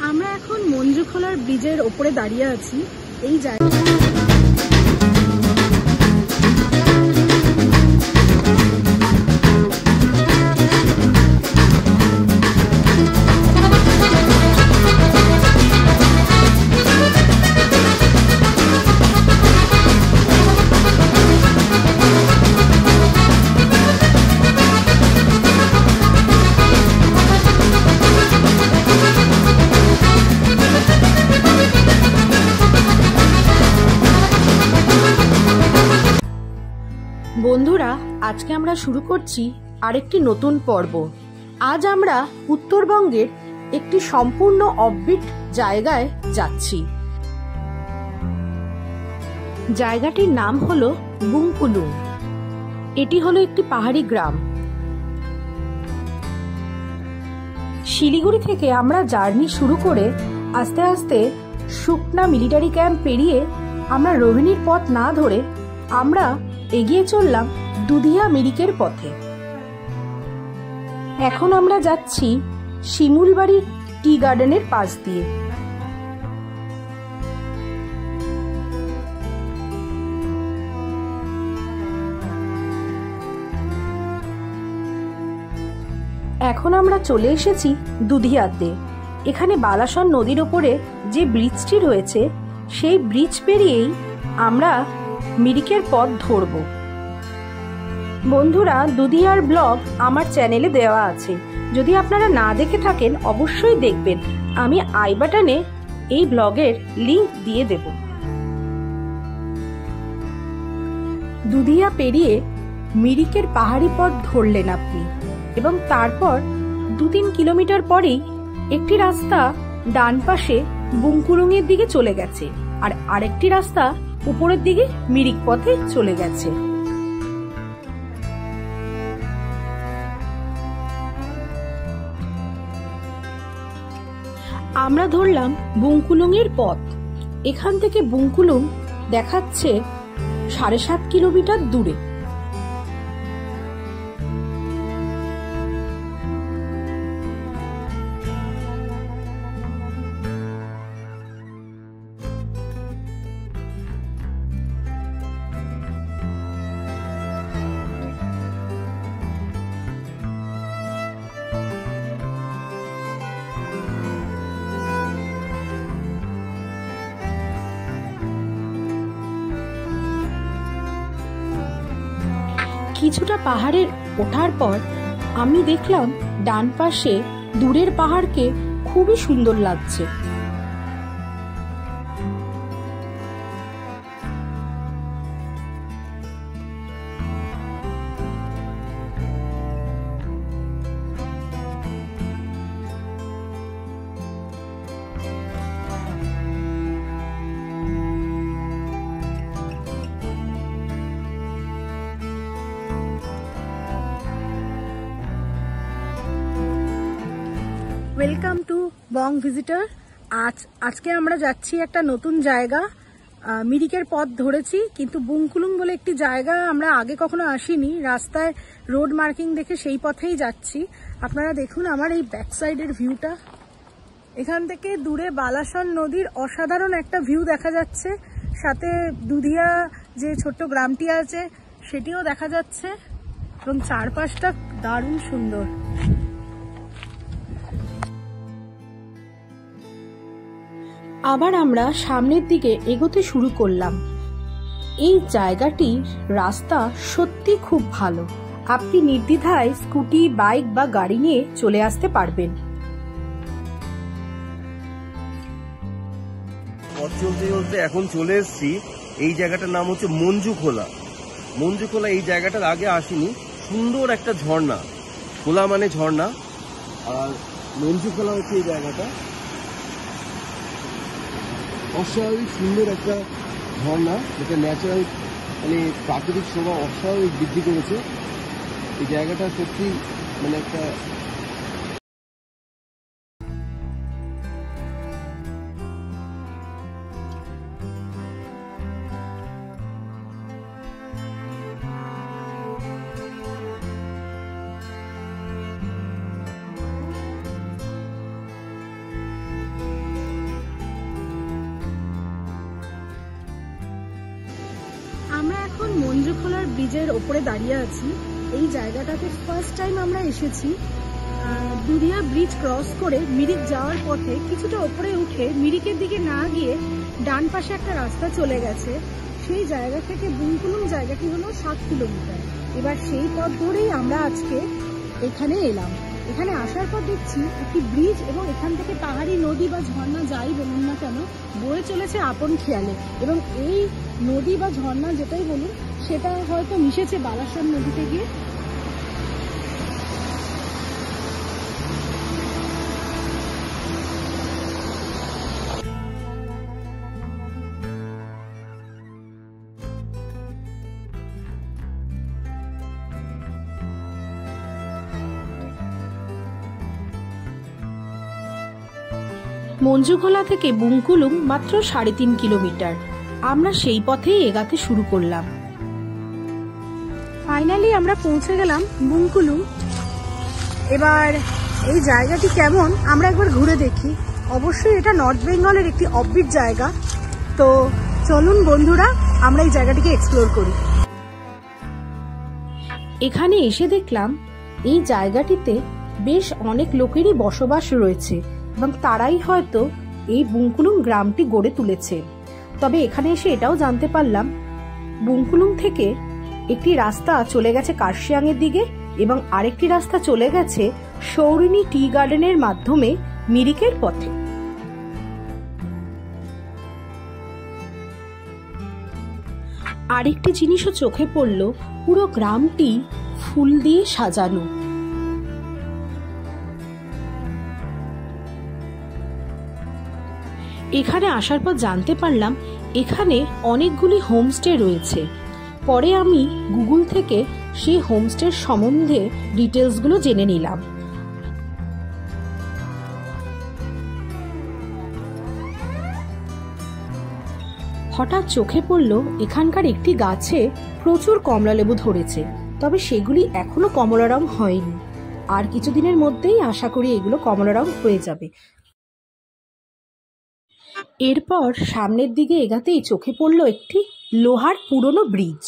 আমরা এখন মঞ্জুখোলার ব্রিজের ওপরে দাঁড়িয়ে আছি। এই জায়গা বন্ধুরা, আজকে আমরা শুরু করছি আরেকটি নতুন পর্ব। আজ আমরা উত্তরবঙ্গের একটি সম্পূর্ণ অফবিট জায়গায় যাচ্ছি। জায়গাটির নাম হলো বুংকুলুং। এটি হলো একটি পাহাড়ি গ্রাম। শিলিগুড়ি থেকে আমরা জার্নি শুরু করে আস্তে আস্তে সুকনা মিলিটারি ক্যাম্প পেরিয়ে আমরা রোহিণীর পথ না ধরে আমরা এগিয়ে চললাম দুধিয়া মিরিকের পথে। এখন আমরা যাচ্ছি শিমুলবাড়ি টি গার্ডেনের পাশ দিয়ে। এখন আমরা চলে এসেছি দুধিয়াতে। এখানে বালাসন নদীর ওপরে যে ব্রিজটি রয়েছে সেই ব্রিজ পেরিয়েই আমরা মিরিকের পথ ধরব। বন্ধুরা, দুধিয়ার ব্লগ আমার চ্যানেলে দেওয়া আছে, যদি আপনারা না দেখে থাকেন অবশ্যই দেখবেন। আমি আই বাটনে এই ব্লগের লিংক দিয়ে দেব। দুধিয়া পেরিয়ে মিরিকের পাহাড়ি পথ ধরলেন আপনি এবং তারপর 2-3 কিলোমিটার পরেই একটি রাস্তা ডান পাশে বুংকুলুংয়ের দিকে চলে গেছে আর আরেকটি রাস্তা উপরের দিকে মিরিক পথে চলে গেছে। আমরা ধরলাম বুংকুলুংয়ের পথ। এখান থেকে বুংকুলুং দেখাচ্ছে 7.5 কিলোমিটার দূরে। কিছুটা পাহাড়ের ওঠার পর আমি দেখলাম ডান পাশে দূরের পাহাড়কে খুবই সুন্দর লাগছে। Welcome to Bong visitor. আজকে আমরা যাচ্ছি একটা নতুন জায়গা। মিরিকের পথ ধরেছি, কিন্তু বুংকুলুং বলে একটি জায়গা আমরা আগে কখনো আসিনি। রাস্তায় রোড মার্কিং দেখে সেই পথেই যাচ্ছি। আপনারা দেখুন আমার এই ব্যাক সাইডের ভিউটা। এখান থেকে দূরে বালাসন নদীর অসাধারণ একটা ভিউ দেখা যাচ্ছে, সাথে দুধিয়া যে ছোট্ট গ্রামটি আছে সেটিও দেখা যাচ্ছে এবং চারপাশটা দারুণ সুন্দর। আবার আমরা সামনের দিকে এগোতে শুরু করলাম। এই জায়গাটির রাস্তা সত্যি খুব ভালো। আপনি নির্দ্বিধায় স্কুটি, বাইক বা গাড়ি নিয়ে চলে আসতে পারবেন। পথ চলতে চলতে এখন চলে এসেছি এই জায়গাটার নাম হচ্ছে মঞ্জুখোলা। মঞ্জুখোলা এই জায়গাটার আগে আসিনি। সুন্দর একটা ঝর্ণা, খোলা মানে ঝর্ণা, আর মঞ্জুখোলা হচ্ছে এই জায়গাটা। অস্বাভাবিক সুন্দর একটা ঝর্ণা, যেটা ন্যাচারাল মানে প্রাকৃতিক শোভা অস্বাভাবিক বৃদ্ধি করেছে। এই জায়গাটা সত্যি মানে একটা ব্রিজের ওপরে দাঁড়িয়ে আছি। এই জায়গাটাতে ফার্স্ট টাইম আমরা এসেছি। দুরিয়া ব্রিজ ক্রস করে মিরিক যাওয়ার পথে কিছুটা ওপরে উঠে মিরিকের দিকে না গিয়ে ডান পাশে একটা রাস্তা চলে গেছে। সেই জায়গা থেকে বুংকুলুং জায়গাটি হলো 7 কিলোমিটার। এবার সেই পথ ধরেই আমরা আজকে এখানে এলাম। এখানে আসার পর দেখছি একটি ব্রিজ এবং এখান থেকে পাহাড়ি নদী বা ঝর্ণা যাই বলুন না কেন বয়ে চলেছে আপন খেয়ালে, এবং এই নদী বা ঝর্ণা যেটাই বলুন সেটা হয়তো মিশেছে বালাসন নদীতে গিয়ে। মঞ্জুখোলা থেকে বুংকুলুং মাত্র 3.5 কিলোমিটার। আমরা সেই পথেই এগাতে শুরু করলাম। ফাইনালি আমরা পৌঁছে গেলাম বুংকুলুং। এবার এই জায়গাটি কেমন আমরা একবার ঘুরে দেখি। অবশ্যই এটা নর্থ বেঙ্গলের একটি অফবিট জায়গা, তো চলুন বন্ধুরা আমরা এই জায়গাটিকে এক্সপ্লোর করি। এখানে এসে দেখলাম এই জায়গাটিতে বেশ অনেক লোকেরই বসবাস রয়েছে এবং তারাই হয়তো এই বুংকুলুং গ্রামটি গড়ে তুলেছে। তবে এখানে এসে এটাও জানতে পারলাম বুংকুলুং থেকে একটি রাস্তা চলে গেছে কার্শিয়াং এর দিকে এবং আরেকটি রাস্তা চলে গেছে সৌরিনী টি গার্ডেনের মাধ্যমে মিরিকের পথে। আরেকটি জিনিসও চোখে পড়ল, পুরো গ্রামটি ফুল দিয়ে সাজানো। এখানে আসার পর জানতে পারলাম এখানে অনেকগুলি হোমস্টে রয়েছে। পরে আমি গুগল থেকে সেই হোমস্টের সম্বন্ধে ডিটেলসগুলো জেনে নিলাম। হঠাৎ চোখে পড়ল এখানকার একটি গাছে প্রচুর কমলালেবু ধরেছে, তবে সেগুলি এখনো কমলা রং হয়নি। আর কিছুদিনের মধ্যেই আশা করি এগুলো কমলা রং হয়ে যাবে। এরপর সামনের দিকে এগাতেই চোখে পড়ল একটি লোহার পুরনো ব্রিজ।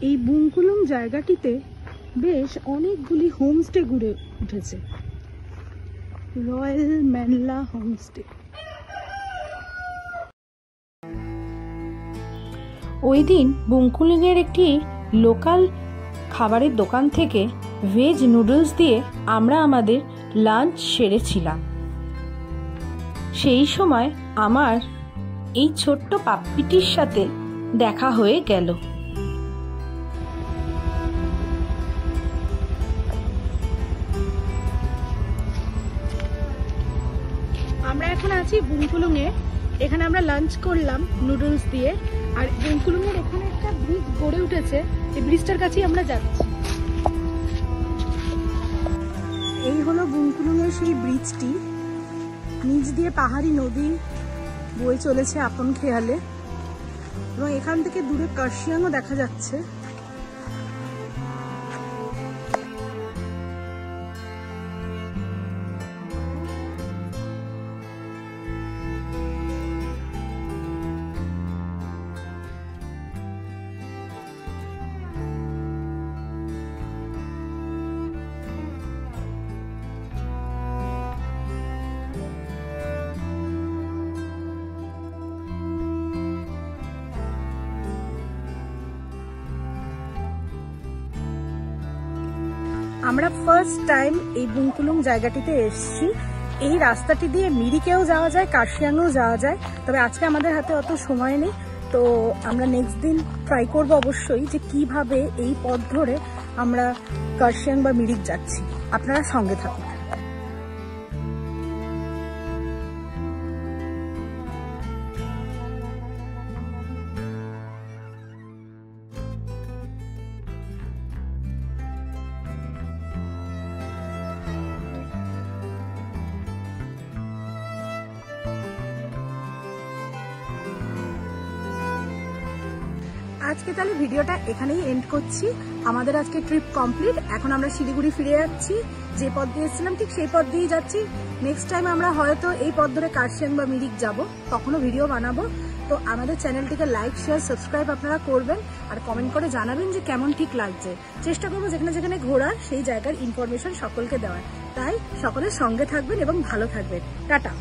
এই বুংকুলুং জায়গাটিতে বেশ অনেকগুলি হোমস্টে গড়ে উঠেছে। Royal Manla homestay. ওই দিন বুংকুলুংয়ের একটি লোকাল খাবারের দোকান থেকে ভেজ নুডলস দিয়ে আমরা আমাদের লাঞ্চ সেরেছিলাম। সেই সময় আমার এই ছোট্ট পাপ্পিটির সাথে দেখা হয়ে গেল। আমরা এখন আছি বুংকুলুংয়ে। এখানে আমরা লাঞ্চ করলাম নুডলস দিয়ে। আর বুংকুলুংয়ের এখানে একটা ব্রিজ গড়ে উঠেছে, এই ব্রিজটার কাছেই আমরা যাচ্ছি। এই হলো বুংকুলুংয়ের সেই ব্রিজটি। নিচ দিয়ে পাহাড়ি নদী বয়ে চলেছে আপন খেয়ালে এবং এখান থেকে দূরে কার্শিয়াংও দেখা যাচ্ছে। আমরা ফার্স্ট টাইম এই বুংকুলুং জায়গাটিতে এসেছি। এই রাস্তাটি দিয়ে মিরিকেও যাওয়া যায়, কার্শিয়াংও যাওয়া যায়, তবে আজকে আমাদের হাতে অত সময় নেই। তো আমরা নেক্সট দিন ট্রাই করবো অবশ্যই যে কিভাবে এই পথ ধরে আমরা কার্শিয়াং বা মিরিক যাচ্ছি। আপনারা সঙ্গে থাকুন। আজকে তাহলে ভিডিওটা এখানেই এন্ড করছি। আমাদের আজকে ট্রিপ কমপ্লিট। এখন আমরা শিলিগুড়ি ফিরে যাচ্ছি। যে পথ দিয়ে এসেছিলাম ঠিক সেই পথ দিয়েই যাচ্ছি। নেক্সট টাইম আমরা হয়তো এই পথ ধরে কার্শিয়াং বা মিরিক যাব, তখনও ভিডিও বানাবো। তো আমাদের চ্যানেলটিকে লাইক, শেয়ার, সাবস্ক্রাইব আপনারা করবেন আর কমেন্ট করে জানাবেন যে কেমন ঠিক লাগছে। চেষ্টা করবো যেখানে যেখানে ঘোরার সেই জায়গার ইনফরমেশন সকলকে দেওয়ার। তাই সকলের সঙ্গে থাকবেন এবং ভালো থাকবেন। টাটা।